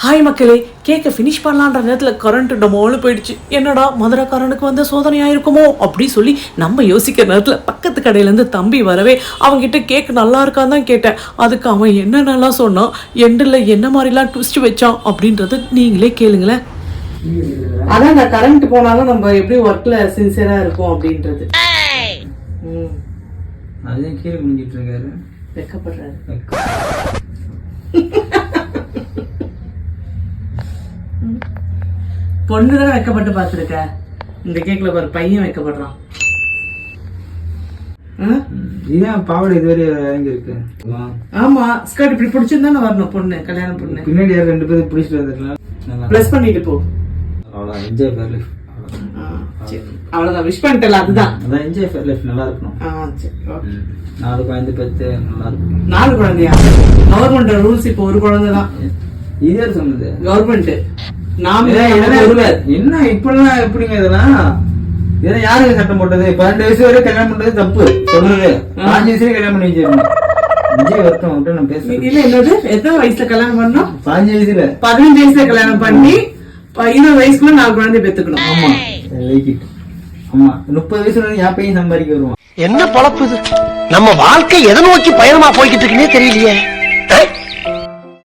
Hi மக்களே, கேக்க finish பண்ணலான்ற நேரத்தில் கரண்ட் டமோன்னு போயிடுச்சு. என்னடா மதுரைக்காரனுக்கு வந்து சோதனையாக இருக்குமோ அப்படி சொல்லி நம்ம யோசிக்கிற நேரத்தில் பக்கத்து கடையிலேருந்து தம்பி வரவே அவங்ககிட்ட கேக் நல்லா இருக்கான்னு தான் கேட்டேன். அதுக்கு அவன் என்ன நல்லா சொன்னான், எண்டில் என்ன மாதிரிலாம் ட்விஸ்ட் வச்சான் அப்படின்றது நீங்களே கேளுங்களேன். அதான் இந்த கரண்ட் போனாலும் நம்ம எப்படி ஒர்க்ல சின்சியரா இருக்கும் அப்படின்றது. அதையும் கீழே குனிஞ்சிட்டு இருக்காரு, வெக்கப்படுறாரு. பொண்ணுதான் வைக்கப்பட்டு பார்த்துருக்க, இந்த கேக்ல ஒரு பையன் வைக்கப்படுறான். இதான் பாவடை இதுவரை இறங்கி இருக்கு. ஆமா, ஸ்கர்ட் இப்படி பிடிச்சிருந்தா வரணும் பொண்ணு, கல்யாண பொண்ணு. பின்னாடி யாரும் 2 பேரும் பிடிச்சிட்டு வந்துருக்கலாம். ப்ளஸ் பண்ணிட்டு போ. அவ்வளோதான், என்ஜாய் ஃபேர் லைஃப். அவ்வளவுதான், விஷ் பண்ணிட்டல. அதுதான் அதான் என்ஜாய் ஃபேர் லைஃப். நல்லா இருக்கணும். 4 குழந்தை பெற்று நல்லா இருக்கும். 4 குழந்தையா? கவர்மெண்ட் ரூல்ஸ் இப்போ ஒரு குழந்தை தான். இது யார் சொன்னது? கவர்மெண்ட். என்ன இப்பெல்லாம் எப்படிங்க இதெல்லாம்? இதெல்லாம் யாருக்கு சட்டம் போட்டது? 12 வயசு வரை கல்யாணம் பண்றது தப்பு சொல்றது. 5 வயசுல கல்யாணம் பண்ணி வச்சிருக்கணும். விஜய் வருத்தம் நான் பேசுறேன். இல்ல, என்னது எத்தனை வயசுல கல்யாணம் பண்ணணும்? 15 வயசுல. 15 வயசுல கல்யாணம் பண்ணி 20 வயசுக்குள்ள 4 குழந்தை பெத்துக்கணும். ஆமா, ஆமா. 30 வயசுல என் பையன் சம்பாதிக்க வருவான். என்ன பொழப்பு இது? நம்ம வாழ்க்கை எதை நோக்கி பயணமா போய்கிட்டு இருக்குன்னே தெரியலையே.